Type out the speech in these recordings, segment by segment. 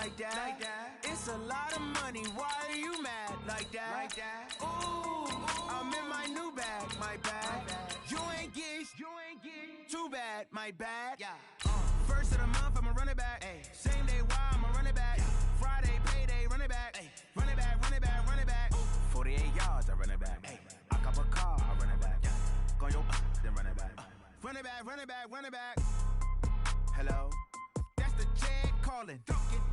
like that. It's a lot of money. Why are you mad like that? Ooh, I'm in my new bag, my bad. You ain't get too bad, my bad. First of the month, I'ma run it back. Same day, why I'ma run it back. Friday, payday, run it back. Run it back, run it back, run it back. 48 yards, I run it back. I cop a car, I run it back. Go your then run it back. Run it back, run it back, run it back. Hello, that's the Jag calling.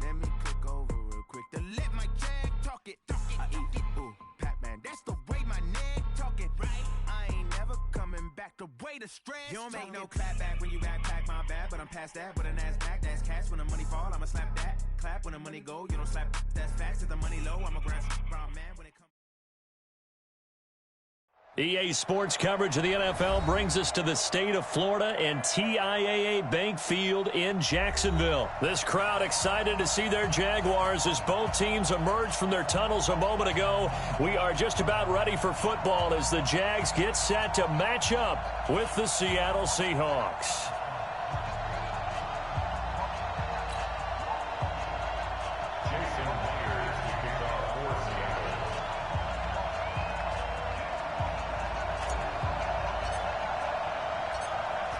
Let me click over real quick to let my Jag talk it. I eat it, ooh, Pac-Man, that's the way my neck talking. Right, I ain't never coming back. The way the stress. You don't make no clap back when you backpack, my bad, but I'm past that. With an ass back, that's cash. When the money fall, I'ma slap that. Clap when the money go, you don't slap. That's facts. If the money low, I'ma grab brown man when it comes. EA Sports coverage of the NFL brings us to the state of Florida and TIAA Bank Field in Jacksonville. This crowd excited to see their Jaguars as both teams emerged from their tunnels a moment ago. We are just about ready for football as the Jags get set to match up with the Seattle Seahawks.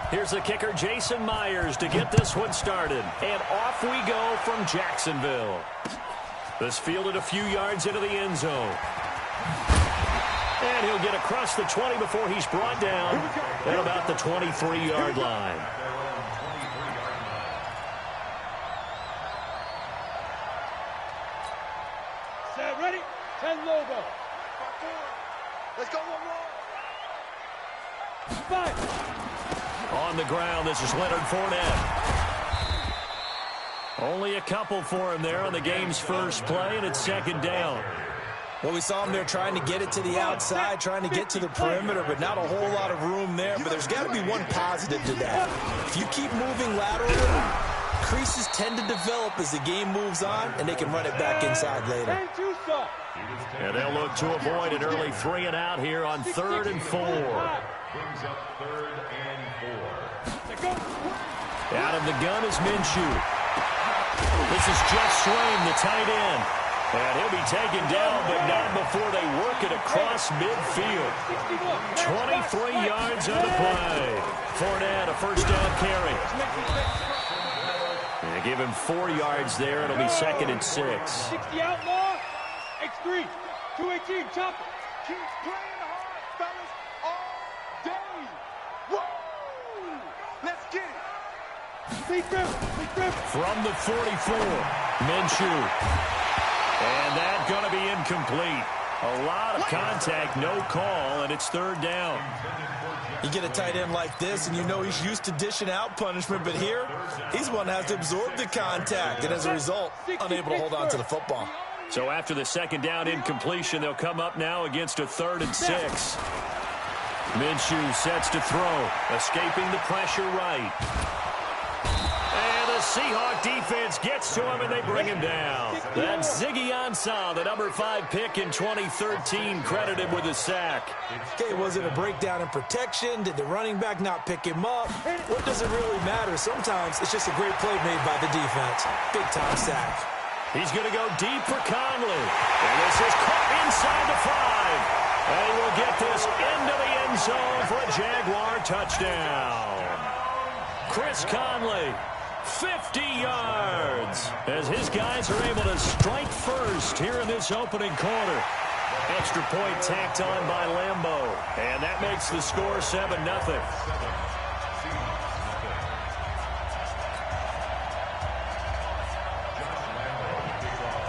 Here's the kicker, Jason Myers, to get this one started. And off we go from Jacksonville. This fielded a few yards into the end zone. And he'll get across the 20 before he's brought down at about the 23-yard line. Set, ready? 10 logo. Let's go, 1-1. 5. On the ground, this is Leonard Fournette. Only a couple for him there on the game's first play, and it's second down. Well, we saw him there trying to get it to the outside, trying to get to the perimeter, but not a whole lot of room there. But there's got to be one positive to that. If you keep moving laterally, creases tend to develop as the game moves on, and they can run it back inside later. And they'll look to avoid an early 3 and out here on 3rd and 4. Brings up 3rd and 4. Out of the gun is Minshew. This is Jeff Swain, the tight end. And he'll be taken down, but not before they work it across midfield. 23 yards on the play. Fournette, a first down carry. And give him 4 yards there. It'll be 2nd and 6. 60 outlaw. X3. 218. Chopper. Keep playing hard, fellas, all day. Woo! Let's get it. From the 44, Minshew. And that's going to be incomplete. A lot of contact, no call, and it's 3rd down. You get a tight end like this, and you know he's used to dishing out punishment, but here, he's one that has to absorb the contact, and as a result, unable to hold on to the football. So after the 2nd down incompletion, they'll come up now against a 3rd and 6. Minshew sets to throw, escaping the pressure right. And the Seahawk defense gets to him, and they bring him down. That's Ziggy Ansah, the number 5 pick in 2013, credited with a sack. Okay, was it a breakdown in protection? Did the running back not pick him up? What does it really matter? Sometimes it's just a great play made by the defense. Big-time sack. He's going to go deep for Conley. And this is caught inside the 5. And he will get this into the end zone for a Jaguar touchdown. Chris Conley, 50 yards, as his guys are able to strike first here in this opening quarter. Extra point tacked on by Lambeau. And that makes the score 7-0.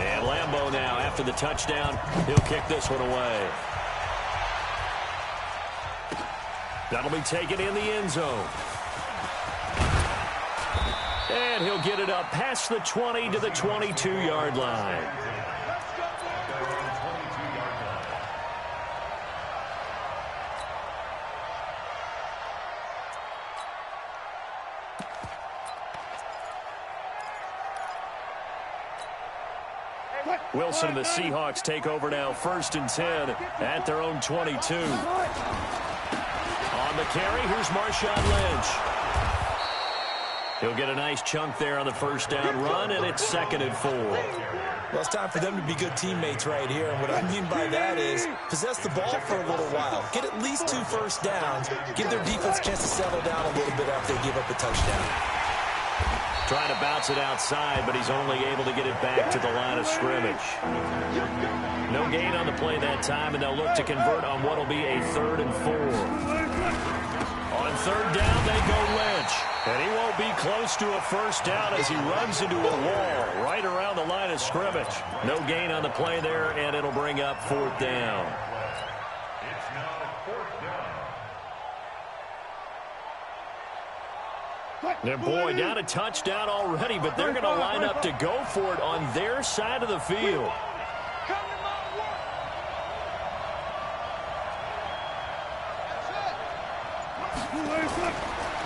And Lambeau now, after the touchdown, he'll kick this one away. That'll be taken in the end zone. And he'll get it up past the 20 to the 22-yard line. Wilson and the Seahawks take over now, 1st and 10 at their own 22. On the carry, here's Marshawn Lynch. He'll get a nice chunk there on the first down run, and it's 2nd and 4. Well, it's time for them to be good teammates right here. And what I mean by that is possess the ball for a little while. Get at least 2 first downs. Give their defense a chance to settle down a little bit after they give up a touchdown. Trying to bounce it outside, but he's only able to get it back to the line of scrimmage. No gain on the play that time, and they'll look to convert on what will be a 3rd and 4. On 3rd down, they go Lynch. And he won't be close to a first down as he runs into a wall right around the line of scrimmage. No gain on the play there, and it'll bring up 4th down. It's now 4th down. And boy, down a touchdown already, but they're going to line up to go for it on their side of the field.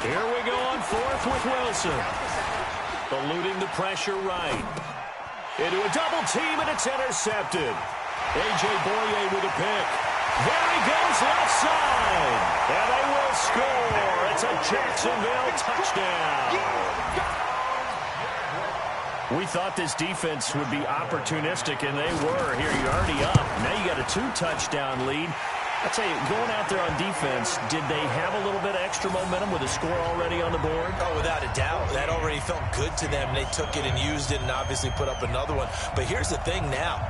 Here we go on 4th with Wilson. Eluding the pressure right. Into a double team, and it's intercepted. A.J. Boye with a pick. There he goes left side. And they will score. It's a Jacksonville touchdown. We thought this defense would be opportunistic, and they were. Here, you're already up. Now you got a 2-touchdown lead. I tell you, going out there on defense, did they have a little bit of extra momentum with a score already on the board? Oh, without a doubt. That already felt good to them. They took it and used it and obviously put up another one. But here's the thing now.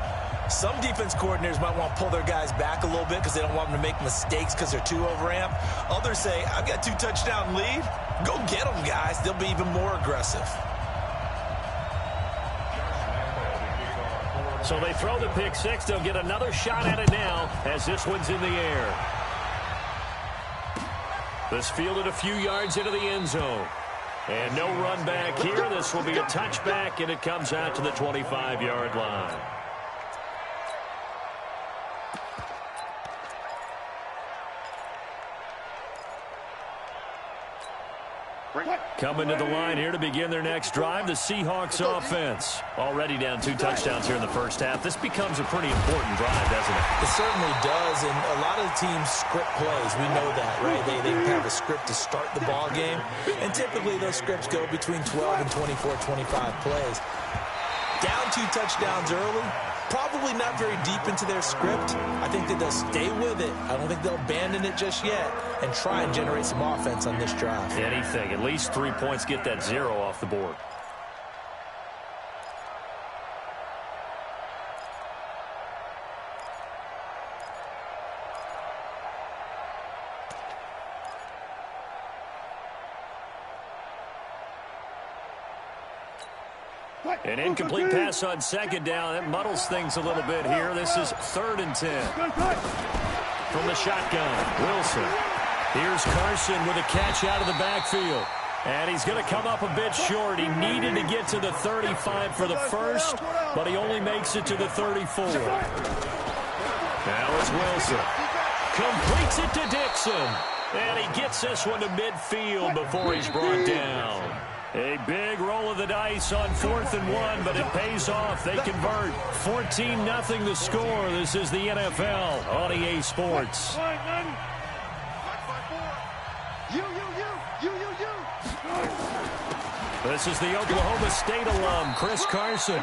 Some defense coordinators might want to pull their guys back a little bit because they don't want them to make mistakes because they're too overamped. Others say, I've got 2-touchdown lead. Go get them, guys. They'll be even more aggressive. So they throw the pick six. They'll get another shot at it now as this one's in the air. This fielded a few yards into the end zone. And no run back here. This will be a touchback, and it comes out to the 25-yard line. Coming to the line here to begin their next drive, the Seahawks offense. Already down 2 touchdowns here in the first half. This becomes a pretty important drive, doesn't it? It certainly does, and a lot of the teams script plays. We know that, right? They have a script to start the ball game, and typically those scripts go between 12 and 24, 25 plays. Down 2 touchdowns early, probably not very deep into their script. I think that they'll stay with it. I don't think they'll abandon it just yet and try and generate some offense on this drive. Anything. At least 3 points, get that 0 off the board. An incomplete pass on second down. That muddles things a little bit here. This is 3rd and 10. From the shotgun, Wilson. Here's Carson with a catch out of the backfield. And he's going to come up a bit short. He needed to get to the 35 for the first, but he only makes it to the 34. Now it's Wilson. Completes it to Dixon. And he gets this one to midfield before he's brought down. A big roll of the dice on 4th and 1, but it pays off. They convert. 14-0 the score. This is the NFL on EA Sports. This is the Oklahoma State alum, Chris Carson.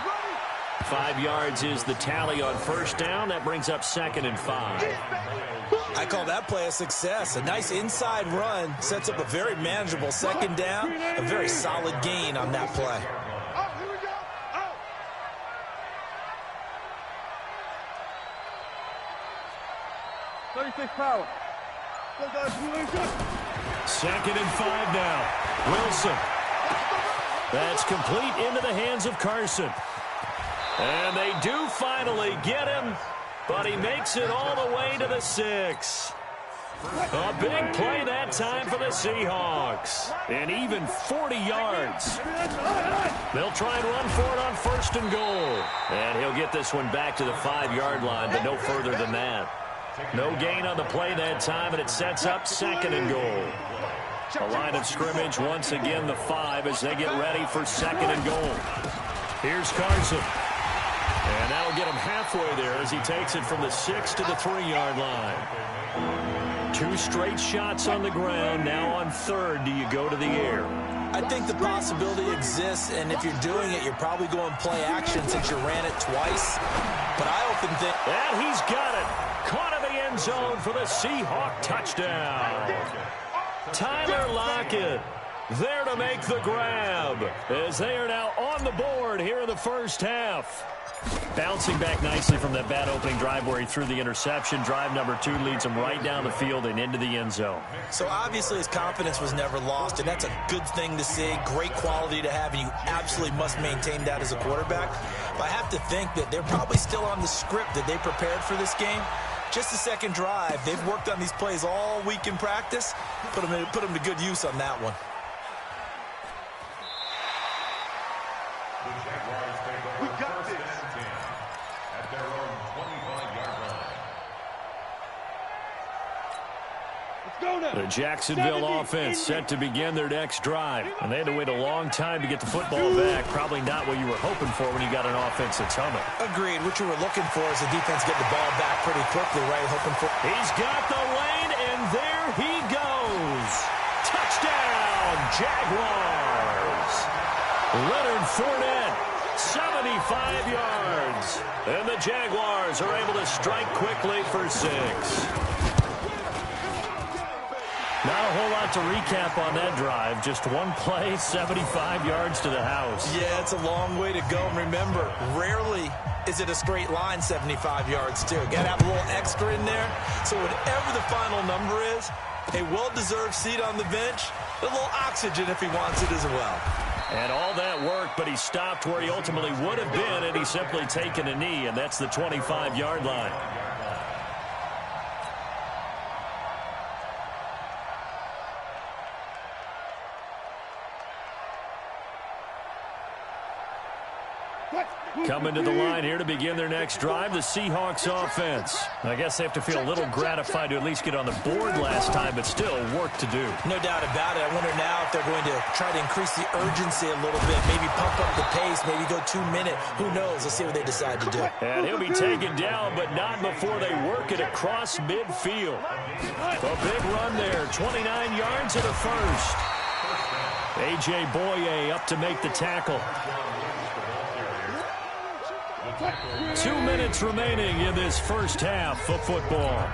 5 yards is the tally on first down. That brings up 2nd and 5. I call that play a success. A nice inside run sets up a very manageable 2nd down. A very solid gain on that play. Oh, here we go. Oh. 36 power. 2nd and 5 now. Wilson. That's complete into the hands of Carson. And they do finally get him, but he makes it all the way to the 6. A big play that time for the Seahawks. And even 40 yards. They'll try and run for it on 1st and goal. And he'll get this one back to the 5-yard line, but no further than that. No gain on the play that time, and it sets up 2nd and goal. A line of scrimmage, once again the 5 as they get ready for 2nd and goal. Here's Carson. And that'll get him halfway there as he takes it from the 6 to the 3-yard line. 2 straight shots on the ground. Now on 3rd, do you go to the air? I I think the possibility exists, and if you're doing it, you're probably going play action since you ran it twice. But I often think... And he's got it. Caught in the end zone for the Seahawk touchdown. Tyler Lockett there to make the grab as they are now on the board here in the first half. Bouncing back nicely from that bad opening drive where he threw the interception. Drive number 2 leads him right down the field and into the end zone. So obviously his confidence was never lost, and that's a good thing to see. Great quality to have, and you absolutely must maintain that as a quarterback. But I have to think that they're probably still on the script that they prepared for this game. Just the second drive. They've worked on these plays all week in practice. Put them to good use on that one. We got this. At their own 25-yard line. Let's go now. The Jacksonville offense set to begin their next drive. And they had to wait a long time to get the football back. Probably not what you were hoping for when you got an offense that's humming. Agreed. What you were looking for is the defense getting the ball back pretty quickly, right? Hoping for... He's got the lane, and there he goes. Touchdown, Jaguars. Leonard Fournette, 75 yards. And the Jaguars are able to strike quickly for 6. Not a whole lot to recap on that drive. Just one play, 75 yards to the house. Yeah, it's a long way to go. And remember, rarely is it a straight line 75 yards, too. Got to have a little extra in there. So whatever the final number is, a well-deserved seat on the bench, a little oxygen if he wants it as well. And all that work, but he stopped where he ultimately would have been, and he's simply taken a knee, and that's the 25-yard line. Coming to the line here to begin their next drive, the Seahawks offense. I guess they have to feel a little gratified to at least get on the board last time, but still work to do. No doubt about it. I wonder now if they're going to try to increase the urgency a little bit, maybe pump up the pace, maybe go 2 minute. Who knows? Let's see what they decide to do. And he'll be taken down, but not before they work it across midfield. A big run there, 29 yards to the first. A.J. Boye up to make the tackle. 2 minutes remaining in this first half of football.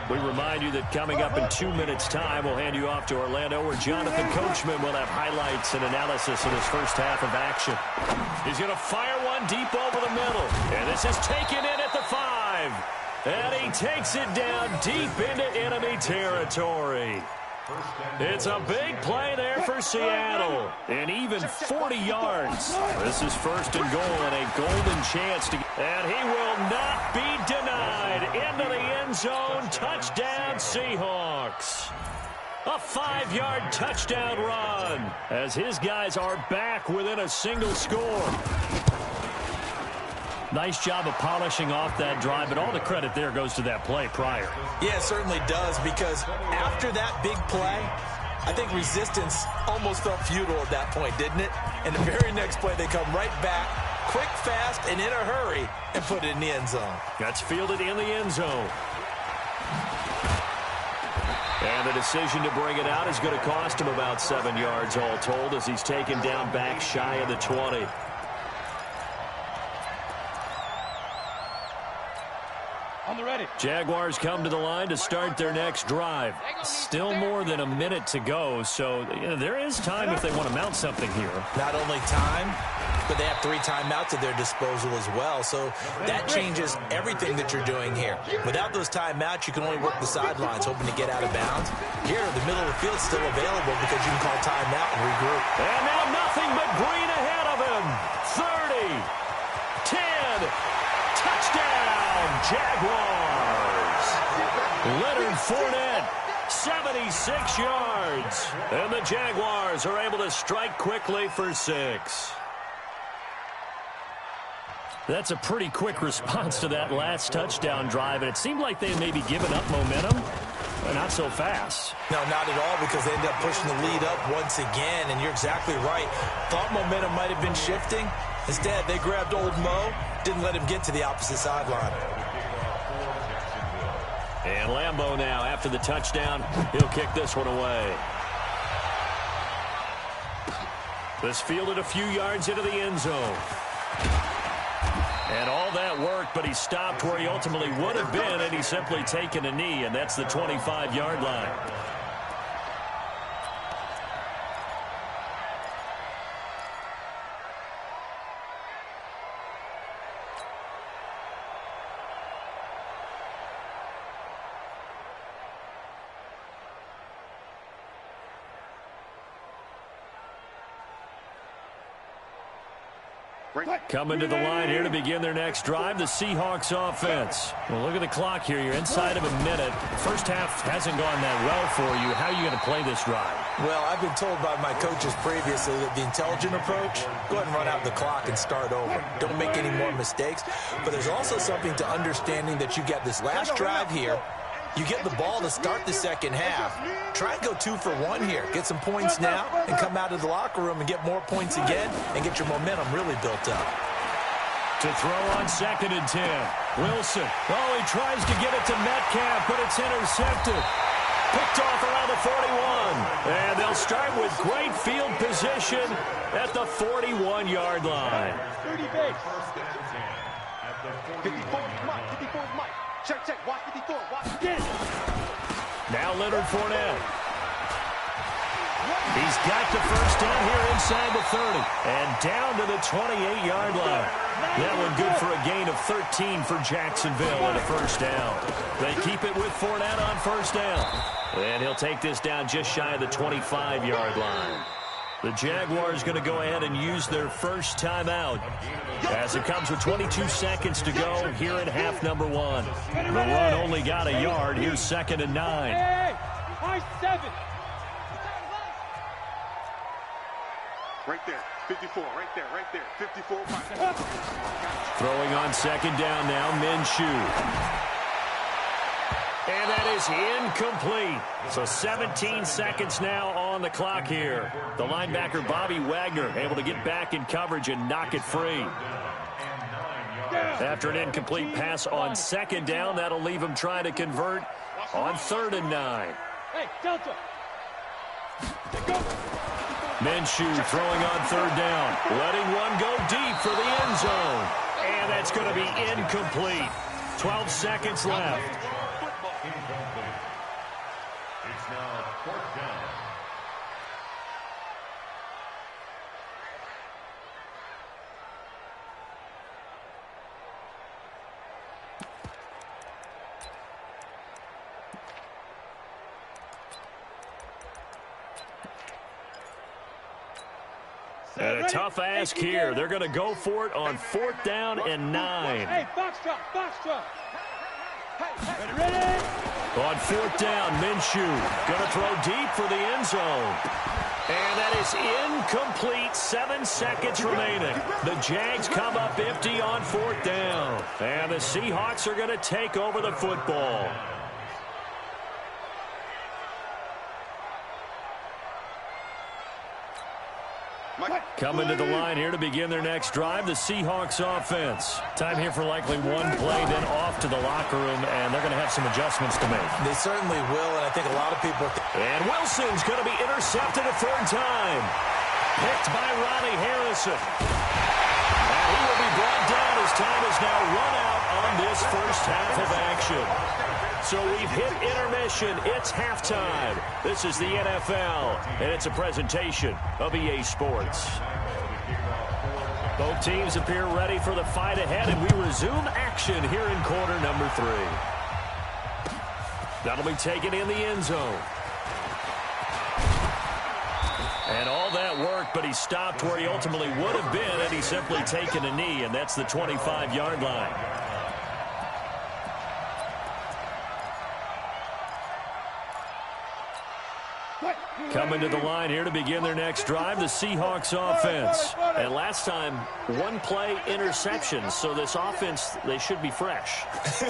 We remind you that coming up in 2 minutes' time, we'll hand you off to Orlando, where Jonathan Coachman will have highlights and analysis of this first half of action. He's going to fire one deep over the middle. And this is taken in at the 5. And he takes it down deep into enemy territory. It's a big play there for Seattle. And even 40 yards. This is first and goal and a golden chance to... And he will not be denied. Into the end zone. Touchdown, Seahawks. A 5-yard touchdown run as his guys are back within a single score. Nice job of polishing off that drive, but all the credit there goes to that play prior. Yeah, it certainly does, because after that big play, I think resistance almost felt futile at that point, didn't it? And the very next play, they come right back, quick, fast, and in a hurry, and put it in the end zone. That's fielded in the end zone. And the decision to bring it out is going to cost him about 7 yards all told, as he's taken down back shy of the 20. Jaguars come to the line to start their next drive. Still more than a minute to go, so there is time if they want to mount something here. Not only time, but they have 3 timeouts at their disposal as well, so that changes everything that you're doing here. Without those timeouts, you can only work the sidelines, hoping to get out of bounds. Here, the middle of the field is still available because you can call timeout and regroup. And now nothing but green ahead of him. 30, 10, touchdown, Jaguars. Leonard Fournette, 76 yards. And the Jaguars are able to strike quickly for 6. That's a pretty quick response to that last touchdown drive, and it seemed like they had maybe given up momentum. Not so fast. No, not at all, because they ended up pushing the lead up once again, and you're exactly right. Thought momentum might have been shifting. Instead, they grabbed old Mo, didn't let him get to the opposite sideline. And Lambeau now, after the touchdown, he'll kick this one away. This fielded a few yards into the end zone. And all that work, but he stopped where he ultimately would have been, and he's simply taken a knee, and that's the 25-yard line. Coming to the line here to begin their next drive, the Seahawks offense. Well, look at the clock here. You're inside of a minute. The first half hasn't gone that well for you. How are you going to play this drive? Well, I've been told by my coaches previously that the intelligent approach, go ahead and run out the clock and start over. Don't make any more mistakes. But there's also something to understanding that you got this last drive here. You get the ball to start the second half. Try and go 2 for 1 here. Get some points now and come out of the locker room and get more points again and get your momentum really built up. To throw on 2nd and 10. Wilson. Oh, he tries to get it to Metcalf, but it's intercepted. Picked off around the 41. And they'll start with great field position at the 41-yard line. 30 base. 54 is Mike. 54 is Mike. Check. Watch 54. Watch again. Now Leonard Fournette. He's got the first down here inside the 30. And down to the 28-yard line. That one good for a gain of 13 for Jacksonville and a first down. They keep it with Fournette on first down. And he'll take this down just shy of the 25-yard line. The Jaguars going to go ahead and use their first timeout as it comes with 22 seconds to go here in half number 1. The run only got a yard. Here's 2nd and 9. Hey, 7. Right there. 54. Right there. 54. Throwing on 2nd down now, Minshew. And that is incomplete. So 17 seconds now on the clock here. The linebacker, Bobby Wagner, able to get back in coverage and knock it free. After an incomplete pass on 2nd down, that'll leave him trying to convert on 3rd and 9. Hey, Delta. Minshew throwing on 3rd down. Letting one go deep for the end zone. And that's going to be incomplete. 12 seconds left. It's now 4th down. And a tough ask here. They're going to go for it on 4th down and 9. Hey, box drop. Ready? On 4th down, Minshew going to throw deep for the end zone. And that is incomplete. 7 seconds remaining. The Jags come up empty on 4th down. And the Seahawks are going to take over the football. Coming to the line here to begin their next drive, the Seahawks offense. Time here for likely one play, then off to the locker room, and they're going to have some adjustments to make. They certainly will, and I think a lot of people... And Wilson's going to be intercepted a 3rd time. Picked by Ronnie Harrison. And he will be brought down as time is now run out on this first half of action. So we've hit intermission. It's halftime. This is the NFL, and it's a presentation of EA Sports. Both teams appear ready for the fight ahead, and we resume action here in quarter number 3. That'll be taken in the end zone. And all that work, but he stopped where he ultimately would have been, and he's simply taken a knee, and that's the 25-yard line. Coming to the line here to begin their next drive, the Seahawks offense. And last time, one play interception, so this offense, they should be fresh.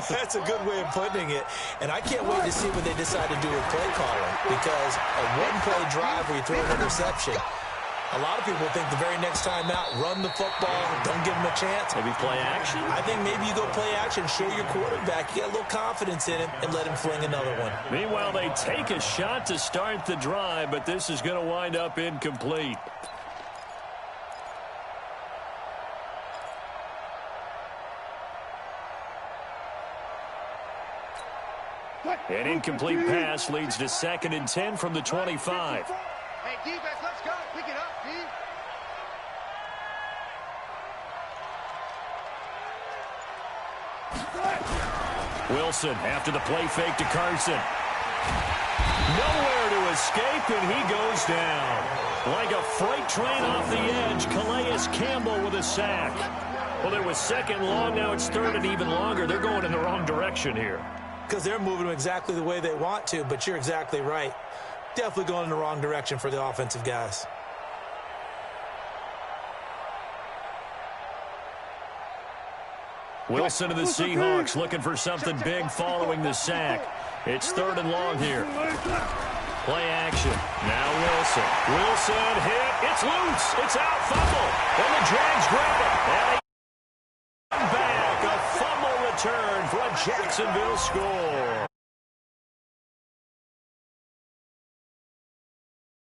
That's a good way of putting it. And I can't wait to see what they decide to do with play calling, because a one-play drive where you throw an interception, a lot of people think the very next time out, run the football, don't give him a chance. Maybe play action? I think maybe you go play action, show your quarterback, you get a little confidence in him, and let him fling another one. Meanwhile, they take a shot to start the drive, but this is going to wind up incomplete. An incomplete pass leads to 2nd and 10 from the 25. Hey, defense, let's go. Pick it up, D. Wilson after the play fake to Carson. Nowhere to escape, and he goes down. Like a freight train off the edge, Calais Campbell with a sack. Well, it was 2nd long, now it's 3rd and even longer. They're going in the wrong direction here. Because they're moving them exactly the way they want to, but you're exactly right. Definitely going in the wrong direction for the offensive guys. Wilson of the Seahawks looking for something big following the sack. It's 3rd and long here. Play action. Now Wilson. Wilson hit. It's loose. It's out. Fumble. And the Jags grab it. And back. A fumble return for a Jacksonville score.